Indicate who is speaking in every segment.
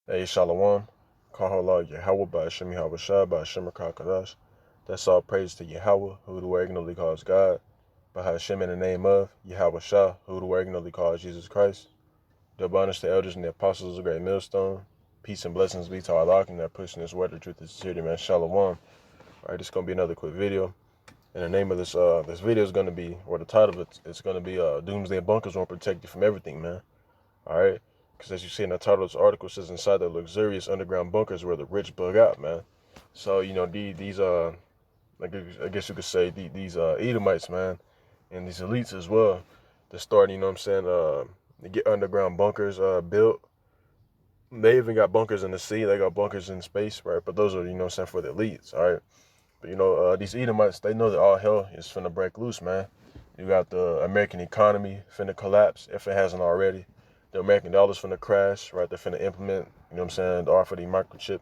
Speaker 1: Hey, Shalom. Kahala Yahweh Ba'Shem Yahweh Shah Ba'Shem Kadash. That's all praise to Yahweh, who the word ignorantly calls God. Ba'Shem in the name of Yahweh Shah, who the word ignorantly calls Jesus Christ. The abundance to elders and the apostles of the great millstone. Peace and blessings be to our lock and that pushing this word, the truth, and sincerity, man. Shalom. All right, this is gonna be another quick video. And the name of this video is gonna be, or the title of it's gonna be Doomsday Bunkers won't protect you from everything, man. All right, because as you see in the title of this article, it says inside the luxurious underground bunkers where the rich bug out, man. So these I guess you could say these Edomites, man, and these elites as well. They're starting, you know what I'm saying, to get underground bunkers built. They even got bunkers in the sea. They got bunkers in space, right? But those are, you know what I'm saying, for the elites, all right. But these Edomites, they know that all hell is finna break loose, man. You got the American economy finna collapse if it hasn't already. The American dollar's finna crash, right? They're finna implement, you know what I'm saying, the RFID microchip.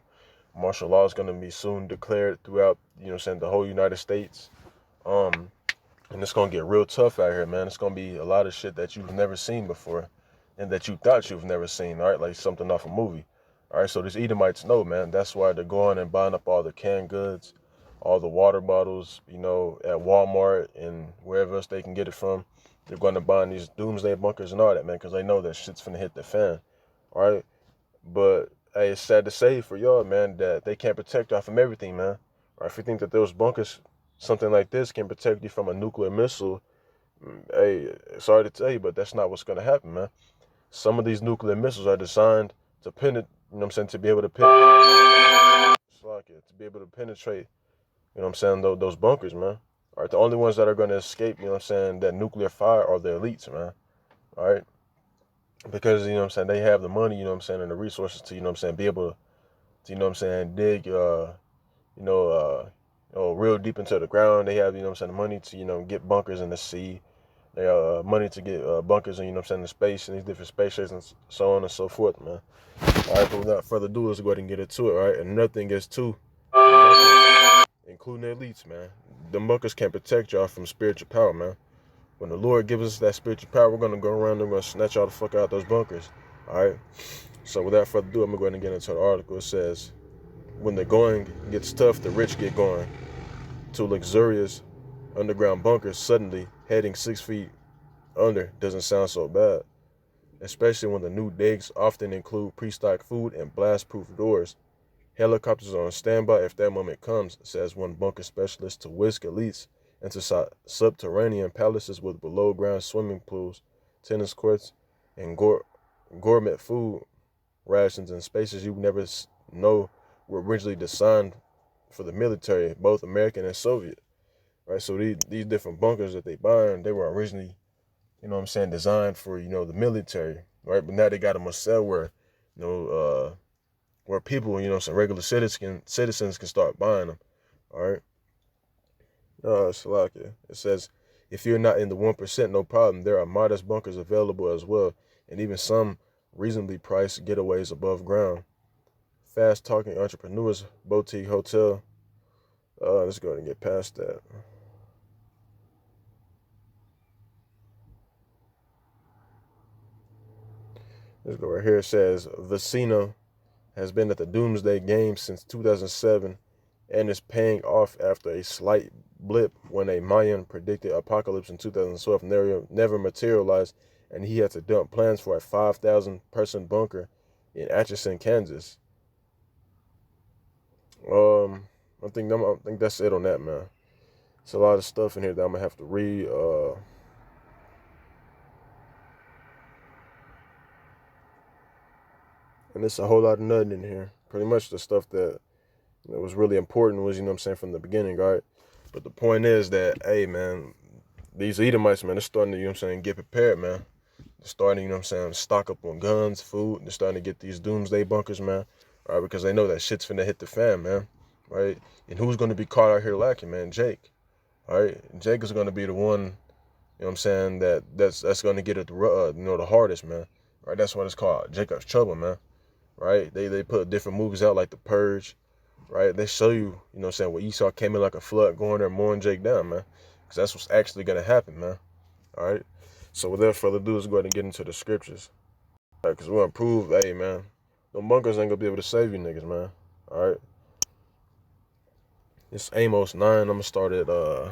Speaker 1: Martial law is gonna be soon declared throughout, you know what I'm saying, the whole United States. And it's gonna get real tough out here, man. It's gonna be a lot of shit that you've never seen before and that you thought you've never seen, all right? Like something off a movie. All right, so these Edomites know, man. That's why they're going and buying up all the canned goods, all the water bottles, at Walmart and wherever else they can get it from. They're going to buy these doomsday bunkers and all that, man, because they know that shit's finna hit the fan, all right? But, hey, it's sad to say for y'all, man, that they can't protect y'all from everything, man. Or if you think that those bunkers, something like this, can protect you from a nuclear missile, hey, sorry to tell you, but that's not what's going to happen, man. Some of these nuclear missiles are designed to penetrate, you know what I'm saying, to be able to penetrate, you know what I'm saying, those bunkers, man. All right, the only ones that are going to escape, you know what I'm saying, that nuclear fire are the elites, man. All right, because, you know what I'm saying, they have the money, you know what I'm saying, and the resources to, you know what I'm saying, be able to, you know what I'm saying, dig, you know, real deep into the ground. They have, you know what I'm saying, the money to, get bunkers in the sea. They have money to get bunkers in, you know what I'm saying, in space and these different space stations and so on and so forth, man. All right, but without further ado, let's go ahead and get into it, all right? And nothing gets too, including the elites, man. The bunkers can't protect y'all from spiritual power, man. When the Lord gives us that spiritual power, we're gonna go around and we're gonna snatch y'all the fuck out those bunkers. All right. So without further ado, I'm gonna go ahead and get into the article. It says, when the going gets tough, the rich get going. To luxurious underground bunkers suddenly heading 6 feet under doesn't sound so bad, especially when the new digs often include pre-stocked food and blast-proof doors. Helicopters are on standby if that moment comes, says one bunker specialist to whisk elites into subterranean palaces with below-ground swimming pools, tennis courts, and gourmet food rations in spaces you never know were originally designed for the military, both American and Soviet. Right, so these different bunkers that they buying, they were originally, you know what I'm saying, designed for, the military, right? But now they got them on sale where, you know, where people, some regular citizens can start buying them. All right. Salakia. It says, if you're not in the 1%, no problem. There are modest bunkers available as well, and even some reasonably priced getaways above ground. Fast talking entrepreneurs, boutique hotel. Let's go ahead and get past that. Let's go right here. It says, Vecino has been at the Doomsday game since 2007 and is paying off after a slight blip when a Mayan predicted apocalypse in 2012 never materialized, and he had to dump plans for a 5,000 person bunker in Atchison, Kansas. I think that's it on that, man. It's a lot of stuff in here that I'm gonna have to read. And it's a whole lot of nothing in here. Pretty much the stuff that was really important was, you know what I'm saying, from the beginning, right? But the point is that, hey, man, these Edomites, man, they're starting to, you know what I'm saying, get prepared, man. They're starting, you know what I'm saying, stock up on guns, food. They're starting to get these doomsday bunkers, man, right? Because they know that shit's finna hit the fan, man, right? And who's going to be caught out here lacking, man? Jake, all right? Jake is going to be the one, you know what I'm saying, that's going to get it, the hardest, man, right? That's what it's called, Jacob's Trouble, man, right? They put different movies out like The Purge, right? They show you, you know what I'm saying, where Esau came in like a flood going there mowing Jake down, man. Because that's what's actually going to happen, man. All right? So without further ado, let's go ahead and get into the scriptures. All right, because we're going to prove, hey, man, Them bunkers ain't gonna be able to save you niggas, man. All right. It's Amos 9. I'm gonna start at 1.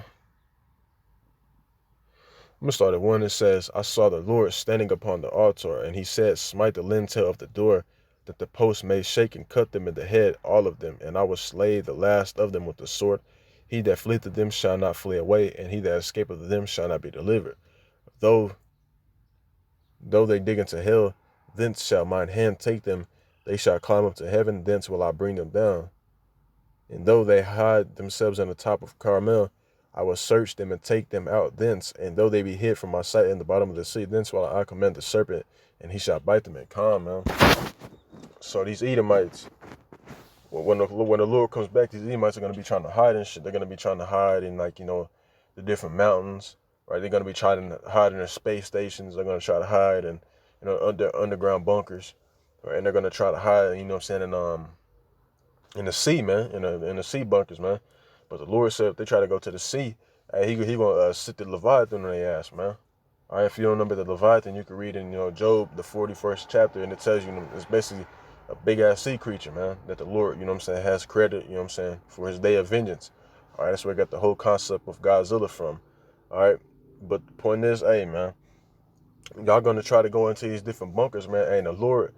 Speaker 1: It says, I saw the Lord standing upon the altar, and he said, smite the lintel of the door, that the posts may shake and cut them in the head, all of them, and I will slay the last of them with the sword. He that fleeth of them shall not flee away, and he that escapeth of them shall not be delivered. Though they dig into hell, thence shall mine hand take them. They shall climb up to heaven, thence will I bring them down. And though they hide themselves in the top of Carmel, I will search them and take them out thence. And though they be hid from my sight in the bottom of the sea, thence will I command the serpent, and he shall bite them and calm, man. So these Edomites, when the Lord comes back, these Edomites are going to be trying to hide and shit. They're going to be trying to hide in, like, the different mountains, right? They're going to be trying to hide in their space stations. They're going to try to hide in, underground bunkers, right? And they're going to try to hide, you know what I'm saying, in the sea, man, in the sea bunkers, man. But the Lord said if they try to go to the sea, he gonna sit the Leviathan on their ass, man. All right, if you don't remember the Leviathan, you can read in Job, the 41st chapter, and it tells you it's basically a big ass sea creature, man, that the Lord, has credit, for his day of vengeance. All right, that's where I got the whole concept of Godzilla from. All right, but the point is, hey, man, y'all gonna try to go into these different bunkers, man. Hey, the Lord,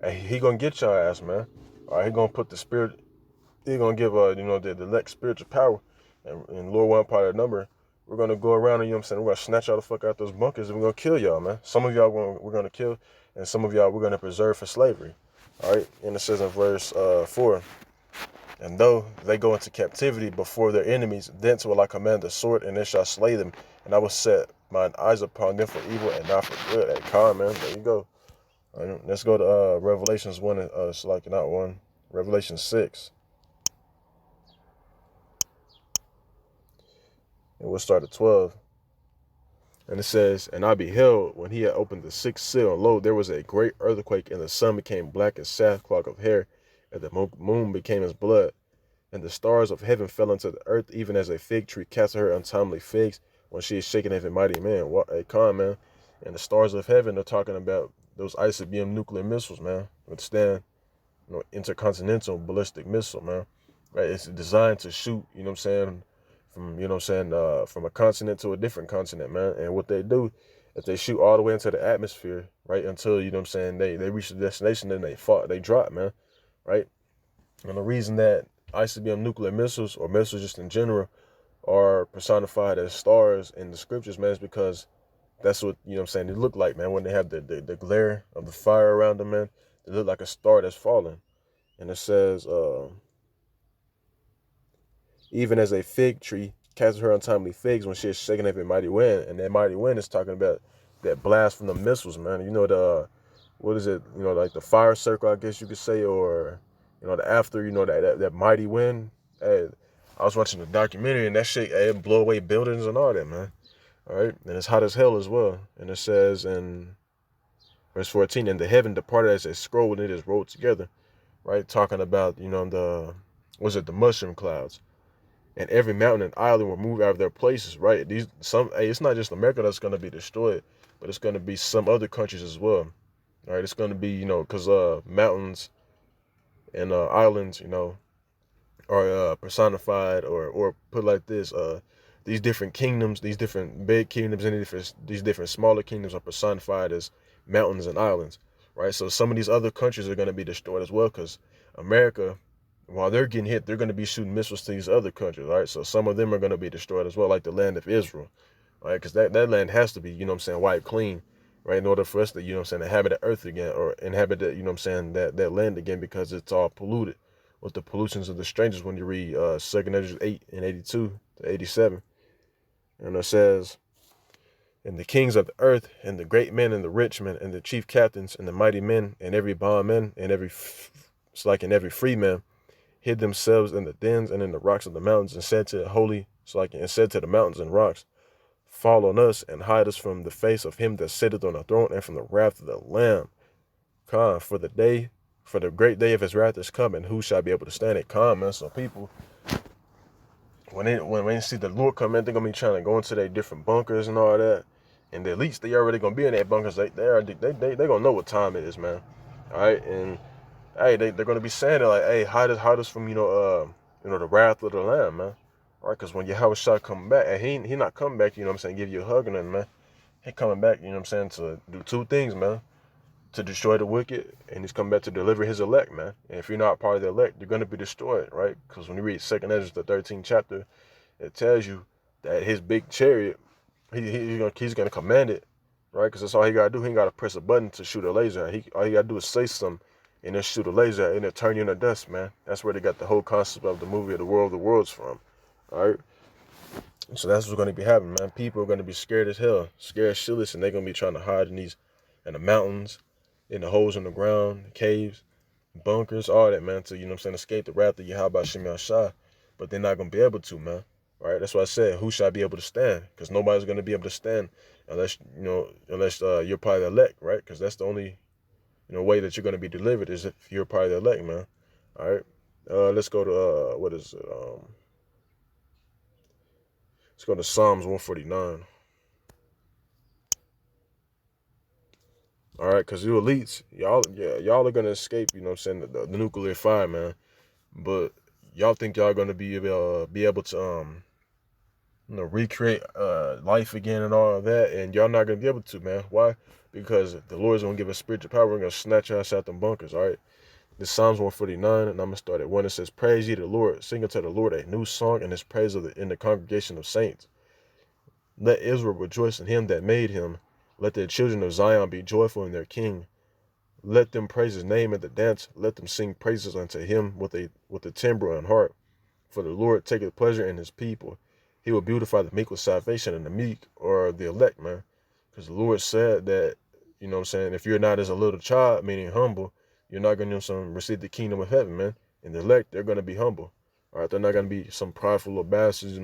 Speaker 1: he gonna get your ass, man. All right, he gonna put the spirit. He's gonna give the elect spiritual power, and Lord one part of the number. We're gonna go around and we're gonna snatch y'all the fuck out those bunkers and we're gonna kill y'all, man. Some of y'all we're gonna kill, and some of y'all we're gonna preserve for slavery. All right, and it says in verse 4, and though they go into captivity before their enemies, thence will I command the sword, and it shall slay them, and I will set mine eyes upon them for evil and not for good. Hey, calm, man. There you go. All right, let's go to Revelations 1. Not 1. Revelation 6. And we'll start at 12. And it says, and I beheld when he had opened the sixth seal, and lo, there was a great earthquake, and the sun became black as sackcloth of hair, and the moon became as blood, and the stars of heaven fell into the earth, even as a fig tree casts her untimely figs when she is shaken of a mighty man. What a con, man. And the stars of heaven are talking about those ICBM nuclear missiles, man. Withstand, intercontinental ballistic missile, man. Right? It's designed to shoot, from a continent to a different continent, man. And what they do is they shoot all the way into the atmosphere, right, until, they reach the destination, then they drop, man, right? And the reason that ICBM nuclear missiles, or missiles just in general, are personified as stars in the scriptures, man, is because that's what, they look like, man. When they have the glare of the fire around them, man, they look like a star that's falling. And it says, even as a fig tree casts her untimely figs when she is shaken up in mighty wind. And that mighty wind is talking about that blast from the missiles, man. What is it? Like the fire circle, I guess you could say, or, the after, that mighty wind. Hey, I was watching a documentary, and that shit, it blow away buildings and all that, man. All right. And it's hot as hell as well. And it says in verse 14, and the heaven departed as a scroll, and it is rolled together. Right. Talking about, the mushroom clouds. And every mountain and island were moved out of their places, right? It's not just America that's going to be destroyed, but it's going to be some other countries as well. All right, it's going to be, because mountains and islands, are personified, or put like this, these different kingdoms, these different big kingdoms, and these different smaller kingdoms are personified as mountains and islands, right? So some of these other countries are going to be destroyed as well, because America, while they're getting hit, they're going to be shooting missiles to these other countries, right? So some of them are going to be destroyed as well, like the land of Israel, right? Because that land has to be, wiped clean, right? In order for us to, inhabit the earth again, or inhabit that, that land again, because it's all polluted with the pollutions of the strangers. When you read 2 Ezra 8 and 82 to 87, and it says, and the kings of the earth, and the great men, and the rich men, and the chief captains, and the mighty men, and every bondman, and every free man, hid themselves in the dens and in the rocks of the mountains, and said to the mountains and rocks, fall on us and hide us from the face of him that sitteth on the throne, and from the wrath of the Lamb. For the great day of his wrath is coming. Who shall be able to stand it? Man. So people, when they see the Lord come in, they're gonna be trying to go into their different bunkers and all that. And at least they already gonna be in their bunkers. They gonna know what time it is, man. All right, and hey, they're gonna be saying it like, hey, hide us from the wrath of the Lamb, man. Right? Because when Yahweh Shah come back, and he not coming back, give you a hug and nothing, man. He coming back, to do two things, man. To destroy the wicked, and he's coming back to deliver his elect, man. And if you're not part of the elect, you're gonna be destroyed, right? Because when you read 2nd Ezra, the 13th chapter, it tells you that his big chariot, he's gonna command it, right? Because that's all he gotta do. He ain't gotta press a button to shoot a laser. All he gotta do is say something, and then shoot a laser, and it turn you into dust, man. That's where they got the whole concept of the movie of the World of the Worlds from, all right? So that's what's gonna be happening, man. People are gonna be scared as hell, scared shitless, and they're gonna be trying to hide in the mountains, in the holes in the ground, caves, bunkers, all that, man, to, escape the wrath of Yahweh Shem Shah. But they're not going to be able to, man. Right? That's why I said, who shall be able to stand? Because nobody's going to be able to stand unless you're part of the elect, right? Because that's the only, way that you're going to be delivered is if you're part of the elect, man. All right? Let's go to, what is it? Let's go to Psalms 149. All right? Because you elites, y'all are going to escape, the nuclear fire, man. But y'all think y'all gonna be able to recreate life again and all of that, and y'all not gonna be able to, man. Why? Because the Lord's gonna give us spiritual power. We're gonna snatch us out them bunkers. All right. This Psalms 149, and I'm gonna start at 1. It says, "Praise ye the Lord, sing unto the Lord a new song, and His praise in the congregation of saints. Let Israel rejoice in Him that made him. Let the children of Zion be joyful in their King. Let them praise His name at the dance. Let them sing praises unto Him with a timbrel and harp. For the Lord taketh pleasure in His people. He will beautify the meek with salvation, and the meek or the elect, man. Because the Lord said that, if you're not as a little child, meaning humble, you're not going to receive the kingdom of heaven, man. And the elect, they're going to be humble. All right, they're not going to be some prideful little bastards,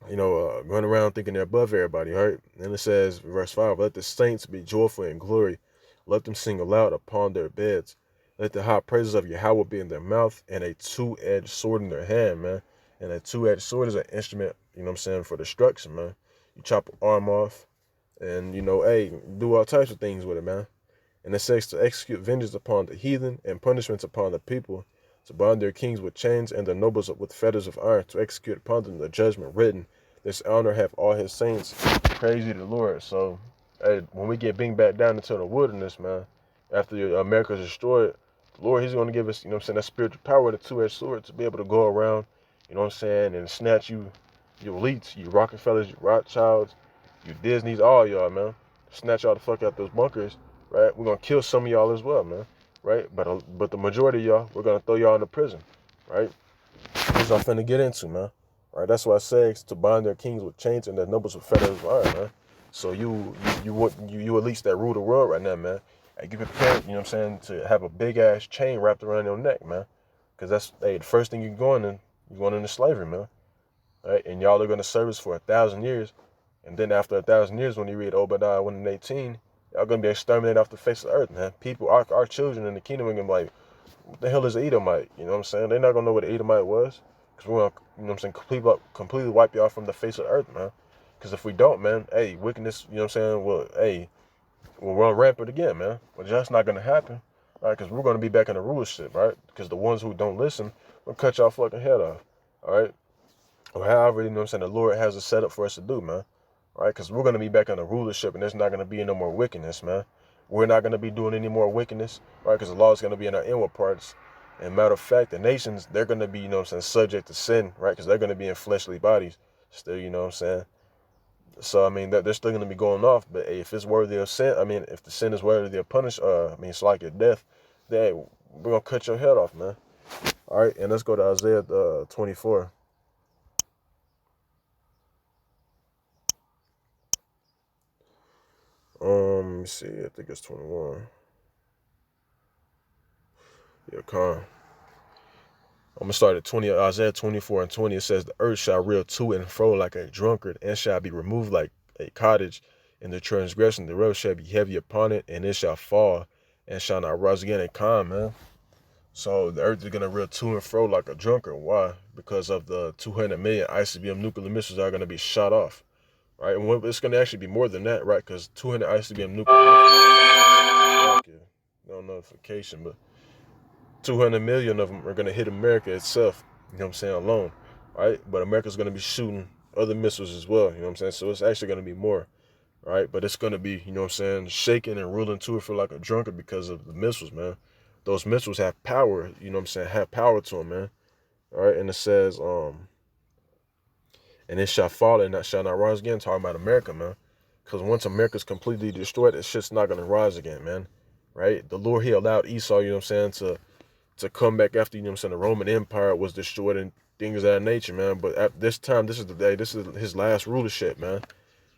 Speaker 1: going around thinking they're above everybody, all right? And it says, verse 5, let the saints be joyful in glory. Let them sing aloud upon their beds. Let the high praises of Yahweh be in their mouth and a two-edged sword in their hand, man. And a two-edged sword is an instrument, for destruction, man. You chop an arm off and, hey, do all types of things with it, man. And it says to execute vengeance upon the heathen and punishments upon the people, to bind their kings with chains and their nobles with fetters of iron, to execute upon them the judgment written. This honor have all His saints. Praise ye the Lord. So, hey, when we get being back down into the wilderness, man, after America's destroyed, the Lord, He's going to give us, that spiritual power, the two-edged sword, to be able to go around, and snatch you, your elites, you Rockefellers, you Rothschilds, you Disneys, all y'all, man. Snatch y'all the fuck out those bunkers, right? We're going to kill some of y'all as well, man, right? But the majority of y'all, we're going to throw y'all into prison, right? That's what I'm finna get into, man. All right, that's why I say to bind their kings with chains and their nobles with fetters of iron, man. So you at least that rule the world right now, man. And get prepared, to have a big ass chain wrapped around your neck, man. Because that's the first thing you're going into slavery, man. All right, and y'all are gonna serve us for 1,000 years, and then after 1,000 years, when you read Obadiah 1:18, y'all gonna be exterminated off the face of the earth, man. People, our children in the kingdom are gonna be like, what the hell is an Edomite? You know what I'm saying? They're not gonna know what an Edomite was. Because we're gonna, completely wipe y'all from the face of the earth, man. Because if we don't, man, hey, wickedness, we'll run rampant again, man. But that's not gonna happen, all right? Because we're gonna be back in the rulership, right? Because the ones who don't listen, we'll cut y'all fucking head off, all right? Or however, the Lord has it set up for us to do, man. All right? Because we're gonna be back in the rulership, and there's not gonna be no more wickedness, man. We're not gonna be doing any more wickedness, right? Because the law is gonna be in our inward parts. And matter of fact, the nations, they're going to be, subject to sin, right? Because they're going to be in fleshly bodies still, So, I mean, they're still going to be going off. But hey, if it's worthy of sin, if the sin is worthy of it's like your death, then we're going to cut your head off, man. All right, and let's go to Isaiah 24. Let me see. I think it's 21. Yeah, con. I'm going to start at Isaiah 24:20. It says, the earth shall reel to and fro like a drunkard, and shall be removed like a cottage, and the transgression thereof shall be heavy upon it, and it shall fall, and shall not rise again. And calm, man. So the earth is going to reel to and fro like a drunkard. Why? Because of the 200 million ICBM nuclear missiles that are going to be shot off. Right? And it's going to actually be more than that, right? Because 200 ICBM nuclear missiles, you know what no notification, but 200 million of them are gonna hit America itself. You know what I'm saying? Alone, right? But America's gonna be shooting other missiles as well. You know what I'm saying? So it's actually gonna be more, right? But it's gonna be, you know what I'm saying, shaking and ruling to it for like a drunkard because of the missiles, man. Those missiles have power. You know what I'm saying? Have power to them, man. All right, and it says, and it shall fall and that shall not rise again. Talking about America, man. Because once America's completely destroyed, that shit's not gonna rise again, man. Right? The Lord, he allowed Esau, you know what I'm saying, to come back after, you know what I'm saying, the Roman Empire was destroyed and things of that nature, man. But at this time, this is the day, this is his last rulership, man.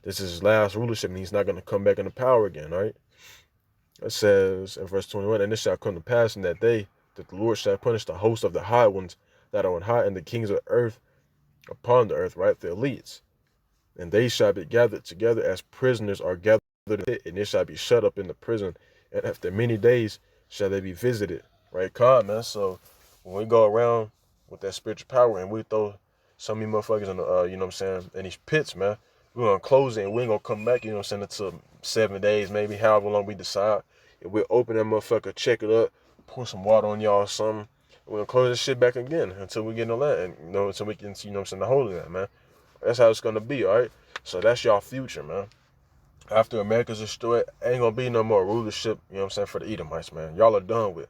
Speaker 1: This is his last rulership, and he's not gonna come back into power again, right? It says in verse 21, and it shall come to pass in that day that the Lord shall punish the host of the high ones that are on high, and the kings of the earth upon the earth, right? The elites. And they shall be gathered together as prisoners are gathered in the pit, and they shall be shut up in the prison. And after many days shall they be visited. Right, God, man. So when we go around with that spiritual power and we throw some of you motherfuckers in the, you know what I'm saying, in these pits, man, we're going to close it and we ain't going to come back, you know what I'm saying, until 7 days, maybe, however long we decide. If we open that motherfucker, check it up, pour some water on y'all or something, we're going to close this shit back again until we get in the land, and, you know, until we can, you know what I'm saying, the Holy Land, man. That's how it's going to be, all right? So that's y'all future, man. After America's destroyed, ain't going to be no more rulership, you know what I'm saying, for the Edomites, man. Y'all are done with.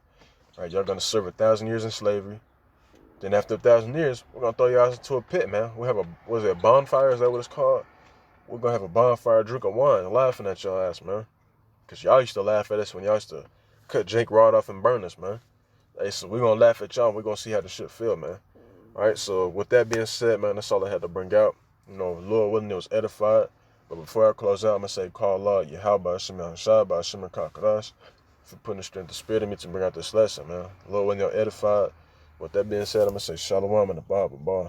Speaker 1: All right, y'all going to serve 1,000 years in slavery. Then after 1,000 years, we're going to throw y'all into a pit, man. We have a bonfire? Is that what it's called? We're going to have a bonfire, drink of wine, laughing at y'all ass, man. Because y'all used to laugh at us when y'all used to cut Jake Rod off and burn us, man. Hey, so we're going to laugh at y'all and we're going to see how the shit feel, man. All right, so with that being said, man, that's all I had to bring out. You know, Lord willing, it was edified. But before I close out, I'm going to say, call Allah, Yahweh, Shema, Shabbat, Shema, Kakadash, for putting the strength of spirit in me to bring out this lesson, man. Lord willing, you're edified. With that being said, I'm going to say, Shalom in the Bible, boy.